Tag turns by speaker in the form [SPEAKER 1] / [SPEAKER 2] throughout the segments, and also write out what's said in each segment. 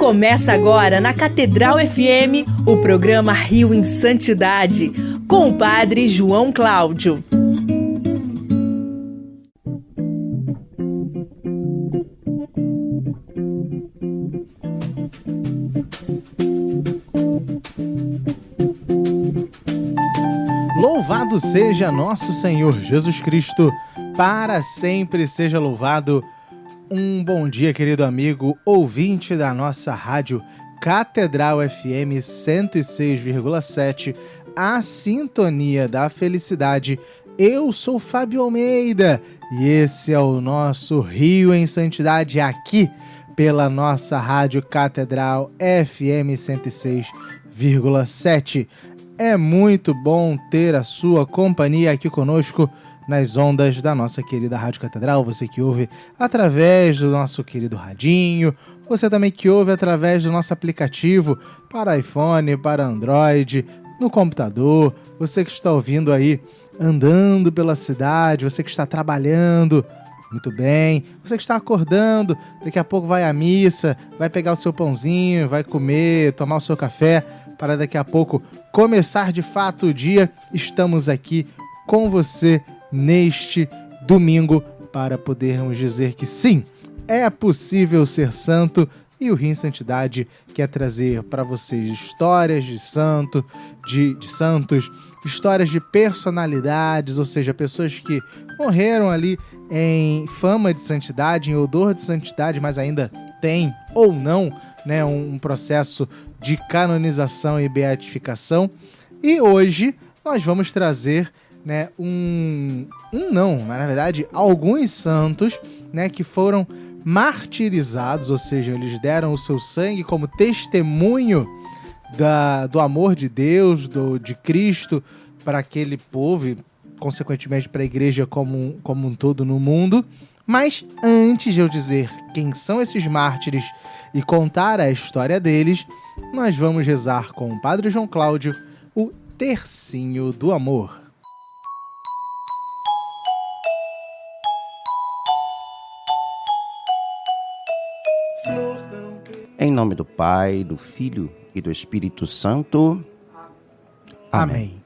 [SPEAKER 1] Começa agora na Catedral FM o programa Rio em Santidade, com o Padre João Cláudio.
[SPEAKER 2] Louvado seja nosso Senhor Jesus Cristo, para sempre seja louvado. Um bom dia, querido amigo, ouvinte da nossa rádio Catedral FM 106,7, a sintonia da felicidade. Eu sou Fábio Almeida e esse é o nosso Rio em Santidade aqui pela nossa rádio Catedral FM 106,7. É muito bom ter a sua companhia aqui conosco nas ondas da nossa querida Rádio Catedral, você que ouve através do nosso querido radinho, você também que ouve através do nosso aplicativo para iPhone, para Android, no computador, você que está ouvindo aí andando pela cidade, você que está trabalhando, muito bem, você que está acordando, daqui a pouco vai à missa, vai pegar o seu pãozinho, vai comer, tomar o seu café, para daqui a pouco começar de fato o dia. Estamos aqui com você neste domingo para podermos dizer que sim, é possível ser santo, e o Rio em Santidade quer trazer para vocês histórias de santos, histórias de personalidades, ou seja, pessoas que morreram ali em fama de santidade, em odor de santidade, mas ainda tem ou não, né, um processo de canonização e beatificação. E hoje nós vamos trazer, né, mas na verdade alguns santos, né, que foram martirizados, ou seja, eles deram o seu sangue como testemunho do amor de Deus, de Cristo para aquele povo e consequentemente para a igreja como um todo no mundo. Mas antes de eu dizer quem são esses mártires e contar a história deles, nós vamos rezar com o Padre João Cláudio o Tercinho do Amor.
[SPEAKER 3] Em nome do Pai, do Filho e do Espírito Santo. Amém.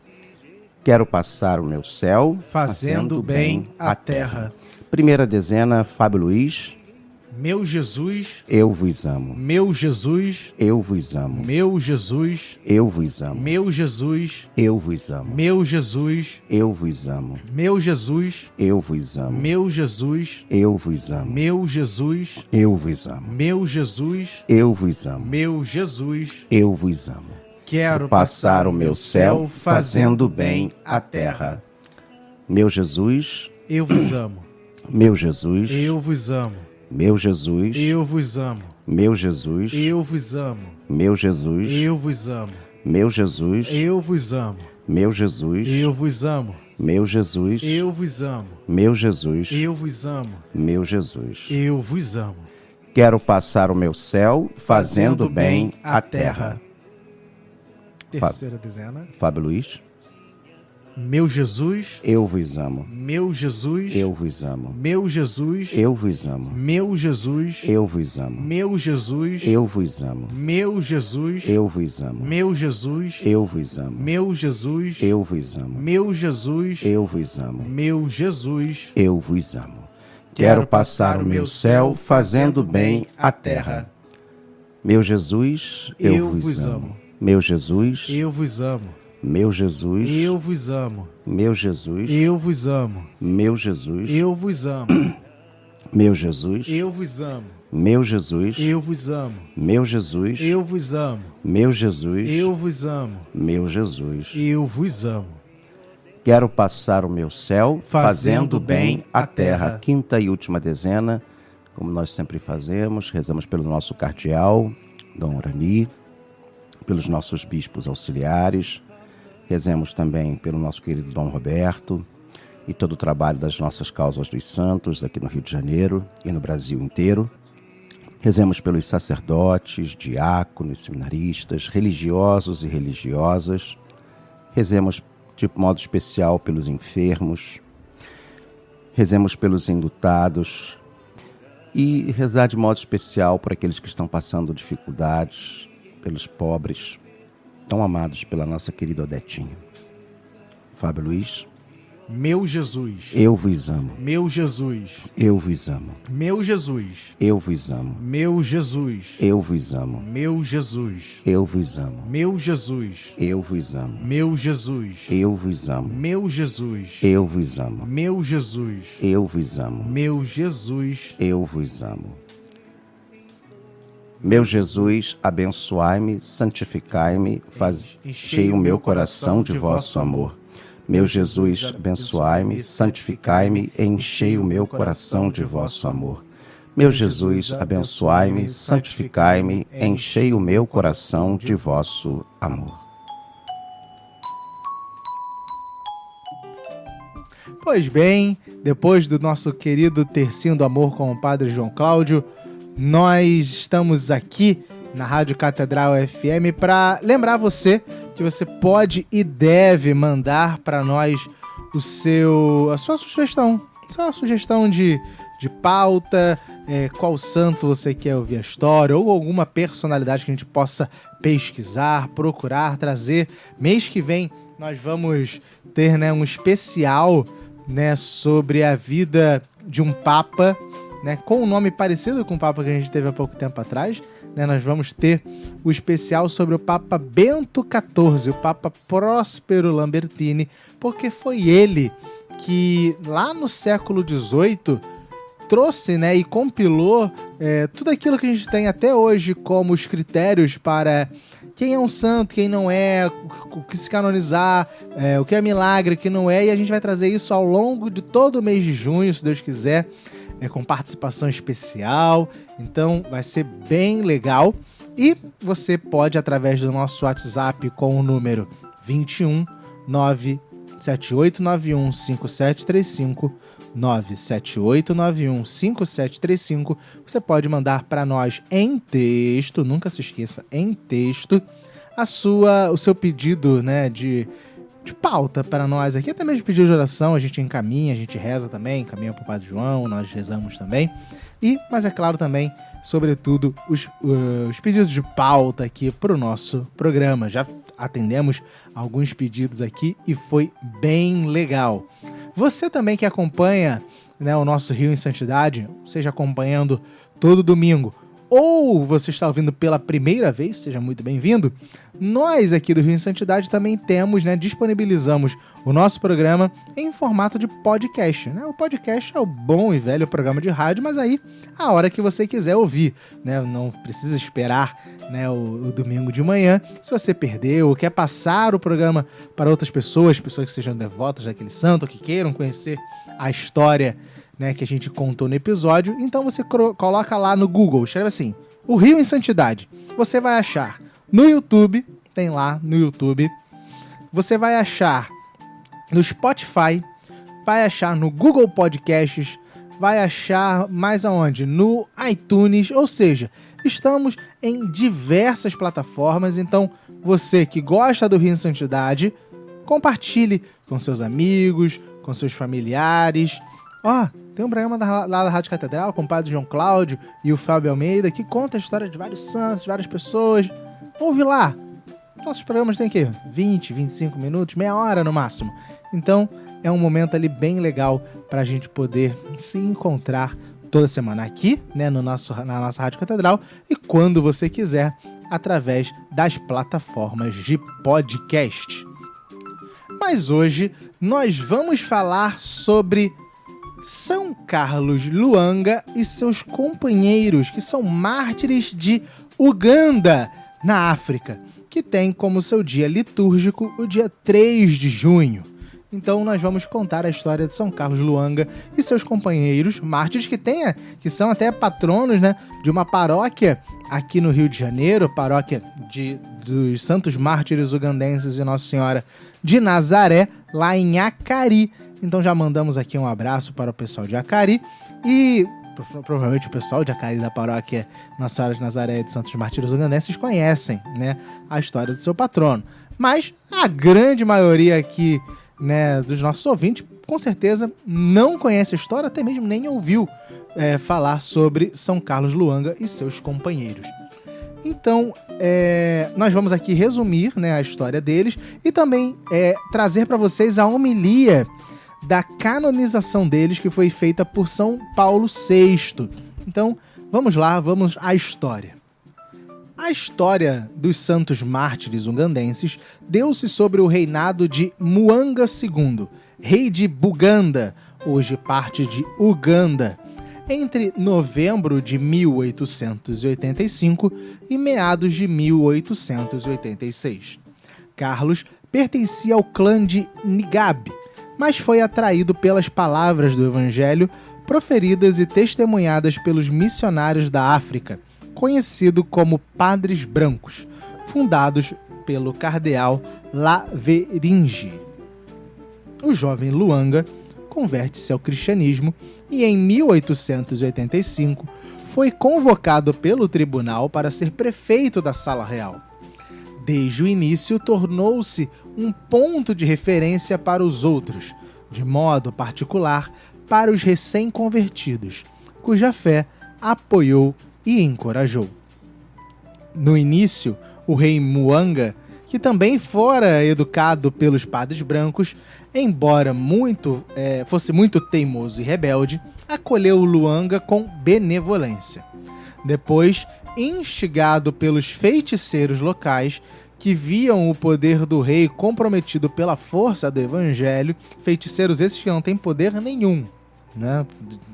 [SPEAKER 3] Quero passar o meu céu
[SPEAKER 2] fazendo bem à terra.
[SPEAKER 3] Primeira dezena, Fábio Luiz.
[SPEAKER 2] Meu Jesus,
[SPEAKER 3] eu vos amo.
[SPEAKER 2] Meu Jesus,
[SPEAKER 3] eu vos amo.
[SPEAKER 2] Meu Jesus,
[SPEAKER 3] eu vos amo.
[SPEAKER 2] Meu Jesus,
[SPEAKER 3] eu vos amo.
[SPEAKER 2] Meu Jesus,
[SPEAKER 3] eu vos amo.
[SPEAKER 2] Meu Jesus,
[SPEAKER 3] eu vos amo.
[SPEAKER 2] Meu Jesus,
[SPEAKER 3] eu vos amo.
[SPEAKER 2] Meu Jesus,
[SPEAKER 3] eu vos amo.
[SPEAKER 2] Meu Jesus,
[SPEAKER 3] eu vos amo.
[SPEAKER 2] Meu Jesus,
[SPEAKER 3] eu vos amo.
[SPEAKER 2] Quero
[SPEAKER 3] passar o meu céu fazendo bem à terra. Meu Jesus,
[SPEAKER 2] eu vos amo.
[SPEAKER 3] Meu Jesus,
[SPEAKER 2] eu vos amo.
[SPEAKER 3] Meu Jesus,
[SPEAKER 2] eu vos amo.
[SPEAKER 3] Meu Jesus,
[SPEAKER 2] eu vos amo.
[SPEAKER 3] Meu Jesus,
[SPEAKER 2] eu vos amo.
[SPEAKER 3] Meu Jesus,
[SPEAKER 2] eu vos amo.
[SPEAKER 3] Meu Jesus,
[SPEAKER 2] eu vos amo.
[SPEAKER 3] Meu Jesus,
[SPEAKER 2] eu vos amo.
[SPEAKER 3] Meu Jesus,
[SPEAKER 2] eu vos amo.
[SPEAKER 3] Meu Jesus,
[SPEAKER 2] eu vos amo.
[SPEAKER 3] Quero passar o meu céu fazendo bem à terra.
[SPEAKER 2] Terceira dezena.
[SPEAKER 3] Fábio Luiz.
[SPEAKER 2] Meu Jesus,
[SPEAKER 3] eu vos amo.
[SPEAKER 2] Meu Jesus,
[SPEAKER 3] eu vos amo.
[SPEAKER 2] Meu Jesus,
[SPEAKER 3] eu vos amo.
[SPEAKER 2] Meu Jesus,
[SPEAKER 3] eu vos amo.
[SPEAKER 2] Meu Jesus,
[SPEAKER 3] eu vos amo.
[SPEAKER 2] Meu Jesus,
[SPEAKER 3] eu vos amo.
[SPEAKER 2] Meu Jesus,
[SPEAKER 3] eu vos amo.
[SPEAKER 2] Meu Jesus,
[SPEAKER 3] eu vos amo.
[SPEAKER 2] Meu Jesus,
[SPEAKER 3] eu vos amo.
[SPEAKER 2] Meu Jesus,
[SPEAKER 3] eu vos amo. Quero passar o meu céu fazendo bem à terra. Meu Jesus, eu vos amo. Meu Jesus,
[SPEAKER 2] eu vos amo.
[SPEAKER 3] Meu Jesus,
[SPEAKER 2] eu vos amo.
[SPEAKER 3] Meu Jesus,
[SPEAKER 2] eu vos amo.
[SPEAKER 3] Meu Jesus,
[SPEAKER 2] eu vos amo.
[SPEAKER 3] Meu Jesus,
[SPEAKER 2] eu vos amo.
[SPEAKER 3] Meu Jesus,
[SPEAKER 2] eu vos amo.
[SPEAKER 3] Meu Jesus,
[SPEAKER 2] eu vos amo.
[SPEAKER 3] Meu Jesus,
[SPEAKER 2] eu vos amo.
[SPEAKER 3] Meu Jesus,
[SPEAKER 2] eu vos amo.
[SPEAKER 3] Quero passar o meu céu fazendo bem à terra. Quinta e última dezena, como nós sempre fazemos, rezamos pelo nosso cardeal, Dom Urani, pelos nossos bispos auxiliares, rezemos também pelo nosso querido Dom Roberto e todo o trabalho das nossas causas dos santos aqui no Rio de Janeiro e no Brasil inteiro. Rezemos pelos sacerdotes, diáconos, seminaristas, religiosos e religiosas. Rezemos de modo especial pelos enfermos. Rezemos pelos enlutados. E rezar de modo especial por aqueles que estão passando dificuldades, pelos pobres, tão amados pela nossa querida Odetinha. Fábio Luiz.
[SPEAKER 2] Meu Jesus.
[SPEAKER 3] Eu vos amo.
[SPEAKER 2] Meu Jesus.
[SPEAKER 3] Eu vos amo.
[SPEAKER 2] Meu Jesus.
[SPEAKER 3] Eu vos amo.
[SPEAKER 2] Meu Jesus.
[SPEAKER 3] Eu vos amo.
[SPEAKER 2] Meu Jesus.
[SPEAKER 3] Eu vos amo.
[SPEAKER 2] Meu Jesus.
[SPEAKER 3] Eu vos amo.
[SPEAKER 2] Meu Jesus.
[SPEAKER 3] Eu vos amo.
[SPEAKER 2] Meu Jesus.
[SPEAKER 3] Eu vos amo.
[SPEAKER 2] Meu Jesus.
[SPEAKER 3] Eu vos amo.
[SPEAKER 2] Meu Jesus.
[SPEAKER 3] Eu vos amo. Meu Jesus, abençoai-me, santificai-me, fazei o meu coração de vosso amor. Meu Jesus, abençoai-me, santificai-me, enchei o meu coração de vosso amor. Meu Jesus, abençoai-me, santificai-me, enchei o meu coração de vosso amor.
[SPEAKER 2] Pois bem, depois do nosso querido Tercinho do Amor com o Padre João Cláudio, nós estamos aqui na Rádio Catedral FM para lembrar você que você pode e deve mandar para nós a sua sugestão de pauta, qual santo você quer ouvir a história, ou alguma personalidade que a gente possa pesquisar, procurar, trazer. Mês que vem nós vamos ter, né, um especial, né, sobre a vida de um Papa, né, com um nome parecido com o Papa que a gente teve há pouco tempo atrás. Né, nós vamos ter o especial sobre o Papa Bento XIV, o Papa Próspero Lambertini, porque foi ele que, lá no século XVIII, trouxe, né, e compilou tudo aquilo que a gente tem até hoje como os critérios para quem é um santo, quem não é, o que se canonizar, o que é milagre, o que não é, e a gente vai trazer isso ao longo de todo o mês de junho, se Deus quiser, com participação especial. Então vai ser bem legal. E você pode, através do nosso WhatsApp com o número 21 97891 5735, 97891 5735, você pode mandar para nós em texto, nunca se esqueça, em texto, o seu pedido, né, de pauta para nós aqui, até mesmo pedido de oração, a gente encaminha, a gente reza também, encaminha para o Padre João, nós rezamos também. Mas é claro também, sobretudo, os pedidos de pauta aqui para o nosso programa. Já atendemos alguns pedidos aqui e foi bem legal. Você também que acompanha, né, o nosso Rio em Santidade, seja acompanhando todo domingo, ou você está ouvindo pela primeira vez, seja muito bem-vindo. Nós aqui do Rio em Santidade também temos, né, disponibilizamos o nosso programa em formato de podcast, né? O podcast é o bom e velho programa de rádio, mas aí a hora que você quiser ouvir, né? Não precisa esperar, né, o domingo de manhã. Se você perdeu ou quer passar o programa para outras pessoas que sejam devotas daquele santo, que queiram conhecer a história, né, que a gente contou no episódio, então você coloca lá no Google, escreve assim, o Rio em Santidade. Você vai achar no YouTube, tem lá no YouTube, você vai achar no Spotify, vai achar no Google Podcasts, vai achar mais aonde? No iTunes, ou seja, estamos em diversas plataformas, então você que gosta do Rio em Santidade, compartilhe com seus amigos, com seus familiares. Tem um programa lá da Rádio Catedral com o Padre João Cláudio e o Fábio Almeida que conta a história de vários santos, de várias pessoas. Ouve lá. Nossos programas têm aqui 20, 25 minutos, meia hora no máximo. Então, é um momento ali bem legal para a gente poder se encontrar toda semana aqui, né, na nossa Rádio Catedral, e quando você quiser, através das plataformas de podcast. Mas hoje nós vamos falar sobre São Carlos Lwanga e seus companheiros, que são mártires de Uganda, na África, que tem como seu dia litúrgico o dia 3 de junho. Então nós vamos contar a história de São Carlos Lwanga e seus companheiros mártires que são até patronos, né, de uma paróquia aqui no Rio de Janeiro, paróquia dos Santos Mártires Ugandenses e Nossa Senhora de Nazaré, lá em Acari. Então já mandamos aqui um abraço para o pessoal de Acari e provavelmente o pessoal de Acari da paróquia Nossa Senhora de Nazaré e de Santos Mártires Ugandenses conhecem, né, a história do seu patrono. Mas a grande maioria aqui, né, dos nossos ouvintes, com certeza não conhece a história, até mesmo nem ouviu, falar sobre São Carlos Luanga e seus companheiros. Então, nós vamos aqui resumir, né, a história deles e também trazer para vocês a homilia da canonização deles, que foi feita por São Paulo VI. Então, vamos lá, vamos à história. A história dos santos mártires ugandenses deu-se sobre o reinado de Muanga II, rei de Buganda, hoje parte de Uganda, entre novembro de 1885 e meados de 1886. Carlos pertencia ao clã de Ngab, mas foi atraído pelas palavras do Evangelho proferidas e testemunhadas pelos missionários da África, conhecido como Padres Brancos, fundados pelo cardeal Laveringe. O jovem Luanga converte-se ao cristianismo e, em 1885, foi convocado pelo tribunal para ser prefeito da Sala Real. Desde o início, tornou-se um ponto de referência para os outros, de modo particular para os recém-convertidos, cuja fé apoiou e encorajou. No início, o rei Muanga, que também fora educado pelos padres brancos, embora fosse muito teimoso e rebelde, acolheu Luanga com benevolência. Depois, instigado pelos feiticeiros locais, que viam o poder do rei comprometido pela força do evangelho, feiticeiros esses que não têm poder nenhum, né?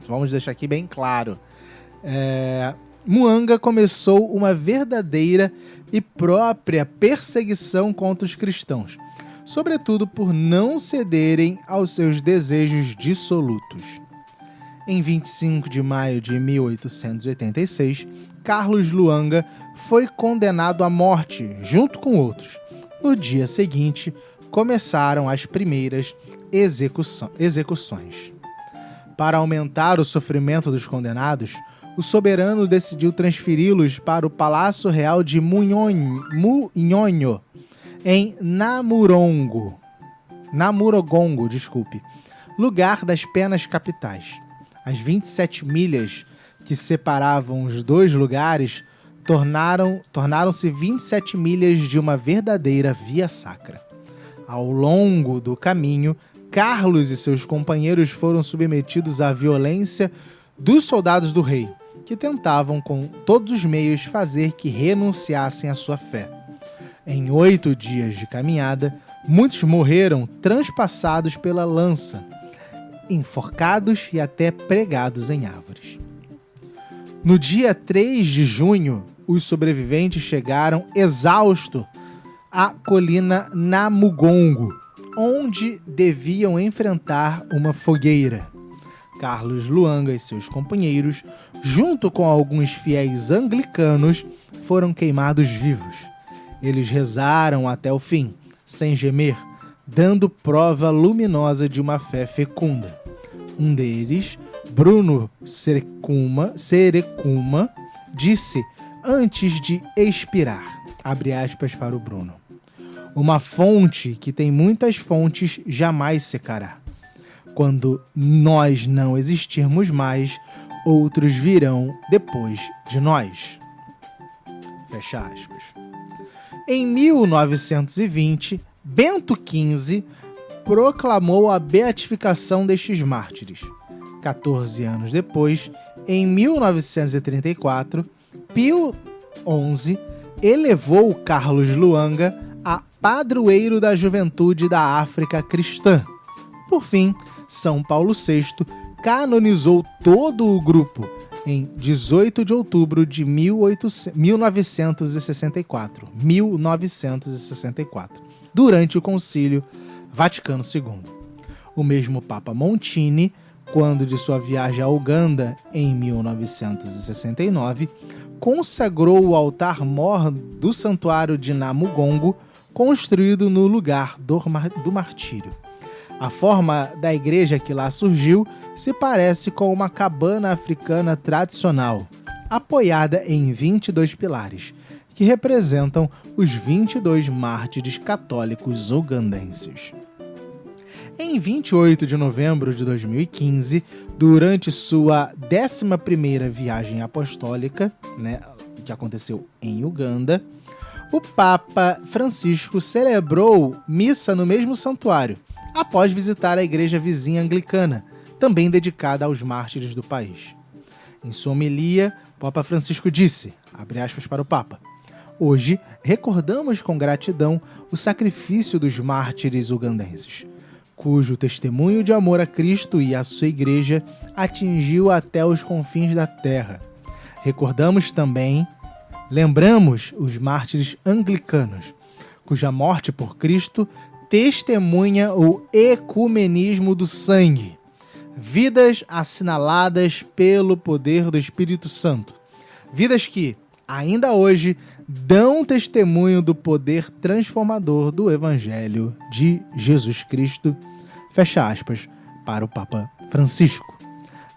[SPEAKER 2] Vamos deixar aqui bem claro. Muanga começou uma verdadeira e própria perseguição contra os cristãos, sobretudo por não cederem aos seus desejos dissolutos. Em 25 de maio de 1886, Carlos Luanga foi condenado à morte, junto com outros. No dia seguinte, começaram as primeiras execuções. Para aumentar o sofrimento dos condenados, o soberano decidiu transferi-los para o Palácio Real de Munyonyo, em Namurogongo, lugar das penas capitais. As 27 milhas que separavam os dois lugares tornaram-se 27 milhas de uma verdadeira via sacra. Ao longo do caminho, Carlos e seus companheiros foram submetidos à violência dos soldados do rei, que tentavam com todos os meios fazer que renunciassem à sua fé. Em 8 dias de caminhada, muitos morreram transpassados pela lança, enforcados e até pregados em árvores. No dia 3 de junho, os sobreviventes chegaram exaustos à colina Namugongo, onde deviam enfrentar uma fogueira. Carlos Luanga e seus companheiros, junto com alguns fiéis anglicanos, foram queimados vivos. Eles rezaram até o fim, sem gemer, dando prova luminosa de uma fé fecunda. Um deles, Bruno Serecuma, disse antes de expirar, abre aspas para o Bruno: uma fonte que tem muitas fontes jamais secará. Quando nós não existirmos mais, outros virão depois de nós. Fecha aspas. Em 1920, Bento XV proclamou a beatificação destes mártires. 14 anos depois, em 1934, Pio XI elevou Carlos Luanga a padroeiro da juventude da África cristã. Por fim, São Paulo VI canonizou todo o grupo em 18 de outubro de 1964, durante o Concílio Vaticano II. O mesmo Papa Montini, quando de sua viagem à Uganda em 1969, consagrou o altar-mor do santuário de Namugongo, construído no lugar do martírio. A forma da igreja que lá surgiu se parece com uma cabana africana tradicional, apoiada em 22 pilares, que representam os 22 mártires católicos ugandenses. Em 28 de novembro de 2015, durante sua 11ª viagem apostólica, que aconteceu em Uganda, o Papa Francisco celebrou missa no mesmo santuário, após visitar a igreja vizinha anglicana, também dedicada aos mártires do país. Em sua homilia, o Papa Francisco disse, abre aspas para o Papa, hoje recordamos com gratidão o sacrifício dos mártires ugandenses, cujo testemunho de amor a Cristo e à sua igreja atingiu até os confins da terra. Lembramos os mártires anglicanos, cuja morte por Cristo testemunha o ecumenismo do sangue, vidas assinaladas pelo poder do Espírito Santo, vidas que, ainda hoje, dão testemunho do poder transformador do Evangelho de Jesus Cristo, fecha aspas, para o Papa Francisco.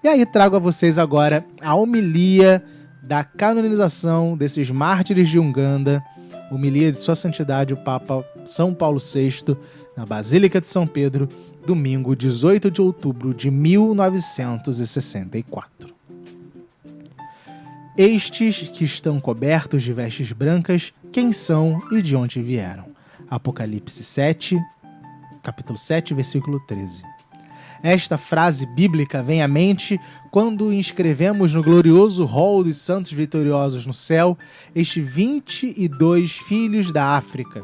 [SPEAKER 2] E aí trago a vocês agora a homilia da canonização desses mártires de Uganda, homilia de Sua Santidade o Papa São Paulo VI, na Basílica de São Pedro, domingo 18 de outubro de 1964. Estes que estão cobertos de vestes brancas, quem são e de onde vieram? Apocalipse 7, capítulo 7, versículo 13. Esta frase bíblica vem à mente quando inscrevemos no glorioso rol dos santos vitoriosos no céu estes 22 filhos da África,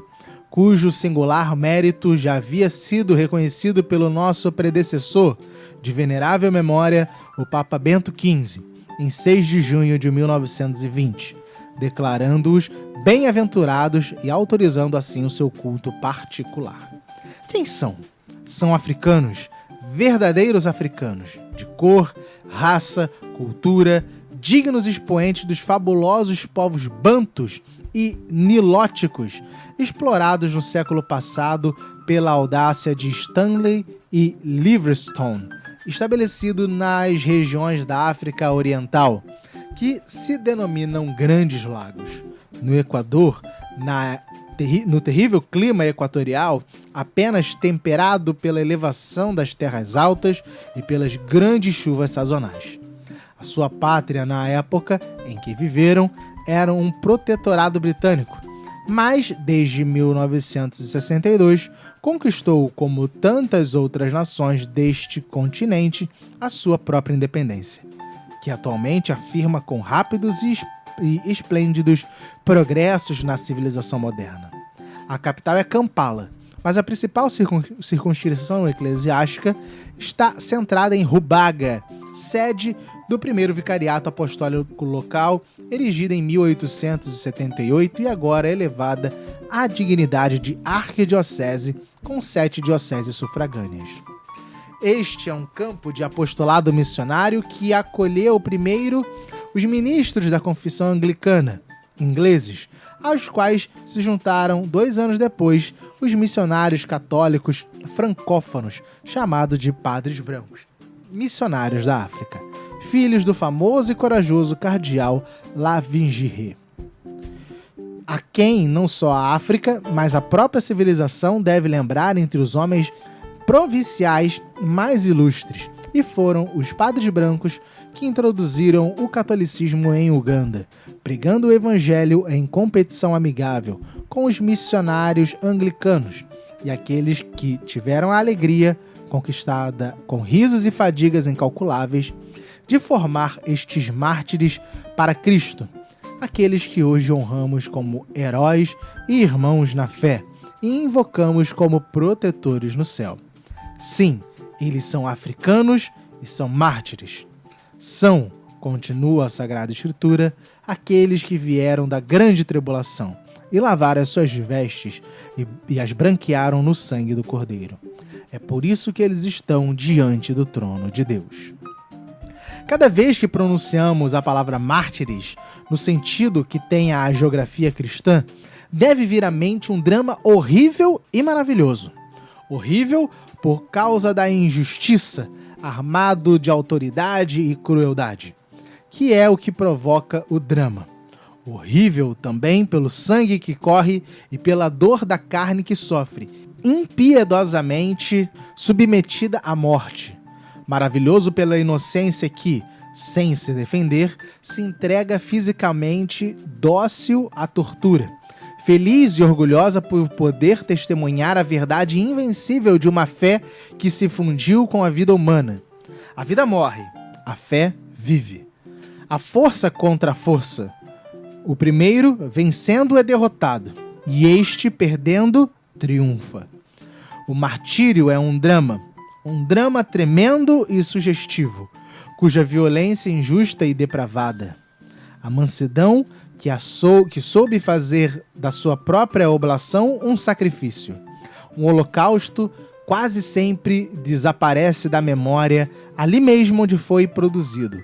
[SPEAKER 2] cujo singular mérito já havia sido reconhecido pelo nosso predecessor, de venerável memória, o Papa Bento XV, em 6 de junho de 1920, declarando-os bem-aventurados e autorizando assim o seu culto particular. Quem são? São africanos, verdadeiros africanos, de cor, raça, cultura, dignos expoentes dos fabulosos povos bantus e nilóticos, explorados no século passado pela audácia de Stanley e Livingstone, estabelecido nas regiões da África Oriental, que se denominam Grandes Lagos. No Equador, no terrível clima equatorial, apenas temperado pela elevação das terras altas e pelas grandes chuvas sazonais. A sua pátria, na época em que viveram, era um protetorado britânico, mas desde 1962 conquistou, como tantas outras nações deste continente, a sua própria independência, que atualmente afirma com rápidos e esplêndidos progressos na civilização moderna. A capital é Kampala, mas a principal circunscrição eclesiástica está centrada em Rubaga, sede do primeiro vicariato apostólico local, erigida em 1878 e agora elevada à dignidade de arquidiocese, com 7 dioceses sufragâneas. Este é um campo de apostolado missionário que acolheu primeiro os ministros da confissão anglicana, ingleses, aos quais se juntaram 2 anos depois os missionários católicos francófonos, chamados de Padres Brancos, missionários da África, filhos do famoso e corajoso cardeal Lavingiré, a quem não só a África, mas a própria civilização deve lembrar entre os homens provinciais mais ilustres, e foram os Padres Brancos que introduziram o catolicismo em Uganda, pregando o evangelho em competição amigável com os missionários anglicanos e aqueles que tiveram a alegria, conquistada com risos e fadigas incalculáveis, de formar estes mártires para Cristo, aqueles que hoje honramos como heróis e irmãos na fé e invocamos como protetores no céu. Sim, eles são africanos e são mártires. São, continua a Sagrada Escritura, aqueles que vieram da grande tribulação e lavaram as suas vestes e as branquearam no sangue do Cordeiro. É por isso que eles estão diante do trono de Deus. Cada vez que pronunciamos a palavra mártires, no sentido que tem a geografia cristã, deve vir à mente um drama horrível e maravilhoso. Horrível por causa da injustiça, armado de autoridade e crueldade, que é o que provoca o drama. Horrível também pelo sangue que corre e pela dor da carne que sofre, impiedosamente submetida à morte. Maravilhoso pela inocência que, sem se defender, se entrega fisicamente dócil à tortura. Feliz e orgulhosa por poder testemunhar a verdade invencível de uma fé que se fundiu com a vida humana. A vida morre, a fé vive. A força contra a força. O primeiro, vencendo, é derrotado, e este, perdendo, triunfa. O martírio é um drama tremendo e sugestivo, cuja violência injusta e depravada. A mansidão que soube fazer da sua própria oblação um sacrifício. Um holocausto quase sempre desaparece da memória ali mesmo onde foi produzido,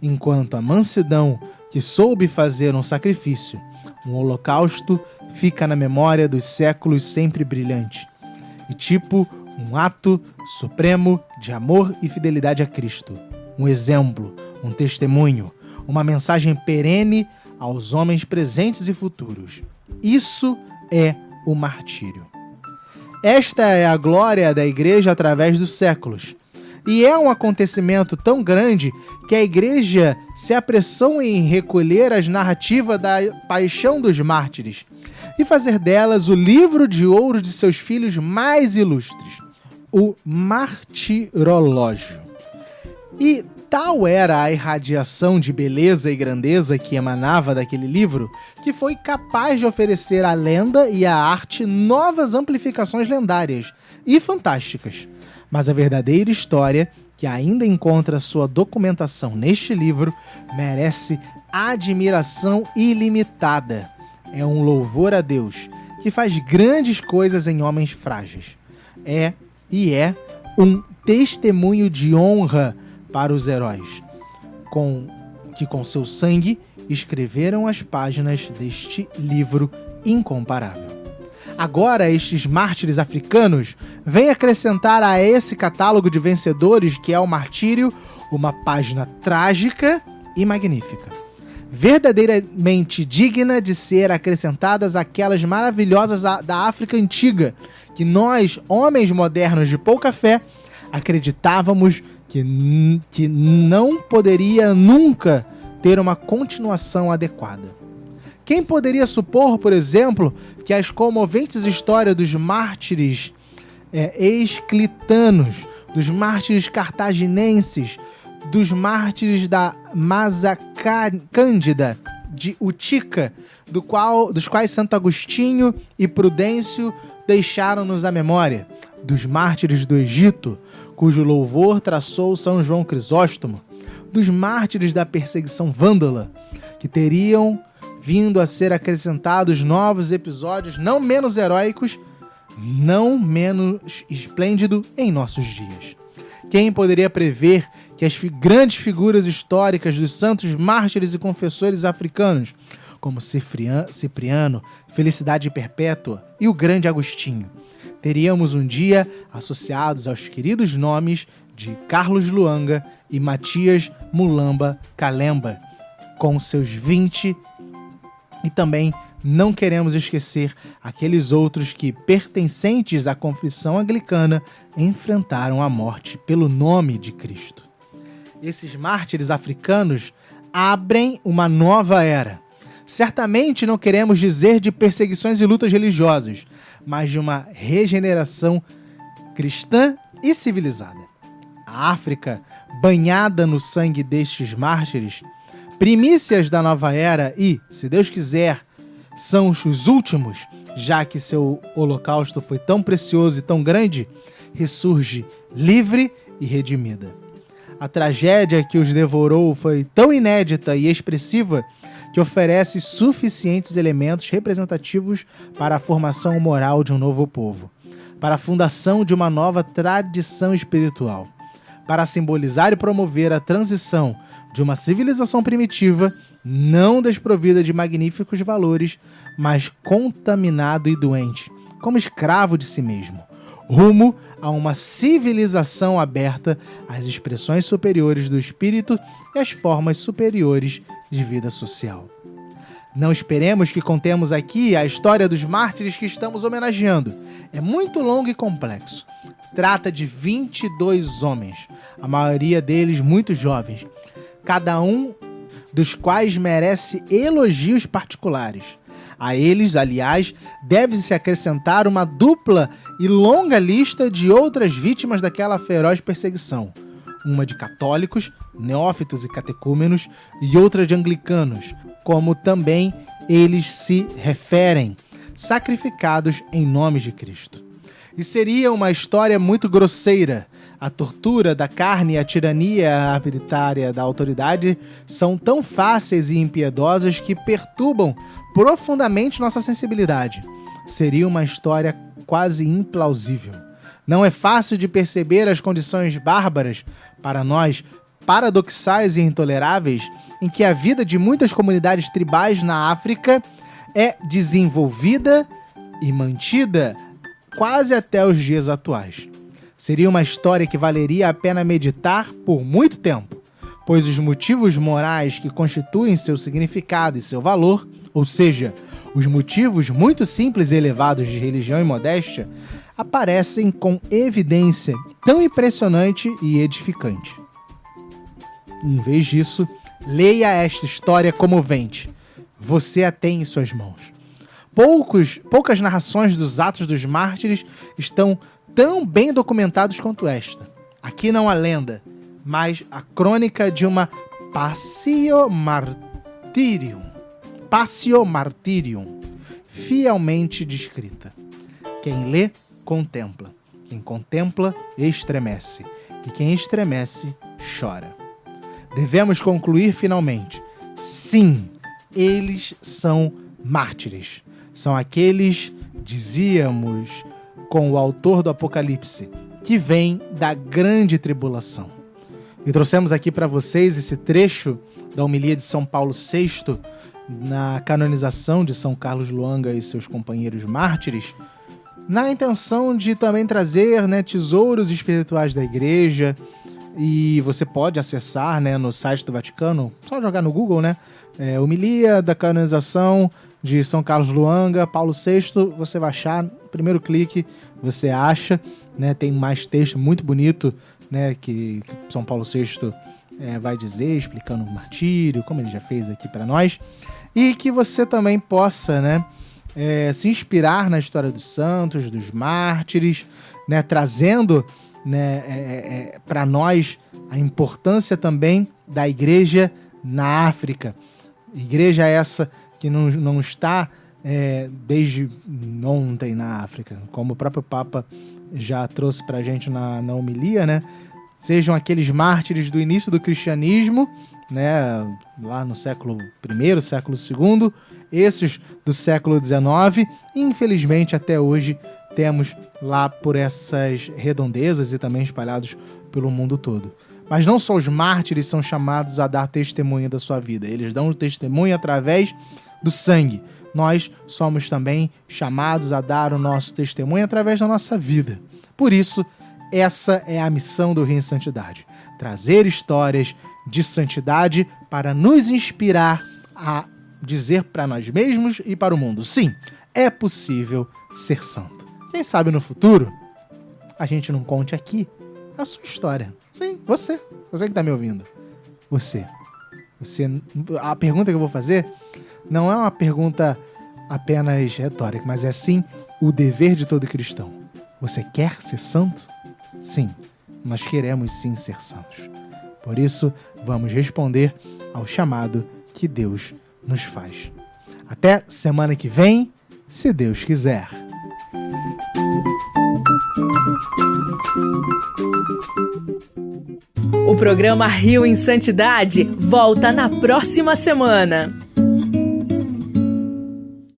[SPEAKER 2] enquanto a mansidão que soube fazer um sacrifício, um holocausto, fica na memória dos séculos sempre brilhante, e tipo um ato supremo de amor e fidelidade a Cristo, um exemplo, um testemunho, uma mensagem perene aos homens presentes e futuros. Isso é o martírio. Esta é a glória da Igreja através dos séculos. E é um acontecimento tão grande que a Igreja se apressou em recolher as narrativas da paixão dos mártires e fazer delas o livro de ouro de seus filhos mais ilustres, o Martirológio. E tal era a irradiação de beleza e grandeza que emanava daquele livro, que foi capaz de oferecer à lenda e à arte novas amplificações lendárias e fantásticas. Mas a verdadeira história, que ainda encontra sua documentação neste livro, merece admiração ilimitada. É um louvor a Deus, que faz grandes coisas em homens frágeis. É um testemunho de honra para os heróis, que com seu sangue escreveram as páginas deste livro incomparável. Agora, estes mártires africanos vêm acrescentar a esse catálogo de vencedores que é o martírio uma página trágica e magnífica, verdadeiramente digna de ser acrescentadas àquelas maravilhosas da África antiga, que nós, homens modernos de pouca fé, acreditávamos que não poderia nunca ter uma continuação adequada. Quem poderia supor, por exemplo, que as comoventes histórias dos mártires esclitanos, dos mártires cartaginenses, dos mártires da Masa Cândida, de Utica, dos quais Santo Agostinho e Prudêncio deixaram-nos a memória, dos mártires do Egito, cujo louvor traçou São João Crisóstomo, dos mártires da perseguição vândala, que teriam vindo a ser acrescentados novos episódios não menos heróicos, não menos esplêndido em nossos dias. Quem poderia prever que as grandes figuras históricas dos santos mártires e confessores africanos, como Cipriano, Felicidade Perpétua e o grande Agostinho, teríamos um dia associados aos queridos nomes de Carlos Luanga e Matias Mulamba Kalemba, com seus 20, e também não queremos esquecer aqueles outros que, pertencentes à confissão anglicana, enfrentaram a morte pelo nome de Cristo. Esses mártires africanos abrem uma nova era. Certamente não queremos dizer de perseguições e lutas religiosas, mas de uma regeneração cristã e civilizada. A África, banhada no sangue destes mártires, primícias da nova era e, se Deus quiser, são os últimos, já que seu holocausto foi tão precioso e tão grande, ressurge livre e redimida. A tragédia que os devorou foi tão inédita e expressiva que oferece suficientes elementos representativos para a formação moral de um novo povo, para a fundação de uma nova tradição espiritual, para simbolizar e promover a transição de uma civilização primitiva, não desprovida de magníficos valores, mas contaminado e doente, como escravo de si mesmo, rumo a uma civilização aberta às expressões superiores do espírito e às formas superiores de vida social. Não esperemos que contemos aqui a história dos mártires que estamos homenageando. É muito longo e complexo. Trata de 22 homens, a maioria deles muito jovens, cada um dos quais merece elogios particulares. A eles, aliás, deve-se acrescentar uma dupla e longa lista de outras vítimas daquela feroz perseguição. Uma de católicos, neófitos e catecúmenos, e outra de anglicanos, como também eles se referem, sacrificados em nome de Cristo. E seria uma história muito grosseira. A tortura da carne e a tirania arbitrária da autoridade são tão fáceis e impiedosas que perturbam profundamente nossa sensibilidade. Seria uma história quase implausível. Não é fácil de perceber as condições bárbaras, para nós, paradoxais e intoleráveis, em que a vida de muitas comunidades tribais na África é desenvolvida e mantida quase até os dias atuais. Seria uma história que valeria a pena meditar por muito tempo, pois os motivos morais que constituem seu significado e seu valor, ou seja, os motivos muito simples e elevados de religião e modéstia, aparecem com evidência tão impressionante e edificante. Em vez disso, leia esta história comovente. Você a tem em suas mãos. Poucas narrações dos atos dos mártires estão tão bem documentados quanto esta. Aqui não há lenda, mas a crônica de uma Passio Martyrium, fielmente descrita. Quem lê, contempla. Quem contempla, estremece. E quem estremece, chora. Devemos concluir finalmente. Sim, eles são mártires. São aqueles, dizíamos, com o autor do Apocalipse, que vem da grande tribulação. E trouxemos aqui para vocês esse trecho da homilia de São Paulo VI, na canonização de São Carlos Luanga e seus companheiros mártires, na intenção de também trazer, tesouros espirituais da Igreja. E você pode acessar, no site do Vaticano, só jogar no Google, homilia da canonização de São Carlos Luanga, Paulo VI, você vai achar, no primeiro clique você acha, tem mais texto muito bonito, que São Paulo VI vai dizer, explicando o martírio, como ele já fez aqui para nós, e que você também possa, se inspirar na história dos santos, dos mártires, trazendo para nós a importância também da igreja na África. Igreja essa que não está desde ontem na África, como o próprio Papa já trouxe para a gente na homilia, sejam aqueles mártires do início do cristianismo, lá no século I, século II, esses do século XIX, e infelizmente até hoje temos lá por essas redondezas e também espalhados pelo mundo todo. Mas não só os mártires são chamados a dar testemunho da sua vida, eles dão testemunho através do sangue. Nós somos também chamados a dar o nosso testemunho através da nossa vida. Por isso, essa é a missão do Rio em Santidade. Trazer histórias de santidade para nos inspirar a dizer para nós mesmos e para o mundo: sim, é possível ser santo. Quem sabe no futuro a gente não conte aqui a sua história. Sim, você que está me ouvindo. Você. A pergunta que eu vou fazer não é uma pergunta apenas retórica, mas é sim o dever de todo cristão. Você quer ser santo? Sim, nós queremos sim ser santos. Por isso, vamos responder ao chamado que Deus nos faz. Até semana que vem, se Deus quiser.
[SPEAKER 1] O programa Rio em Santidade volta na próxima semana.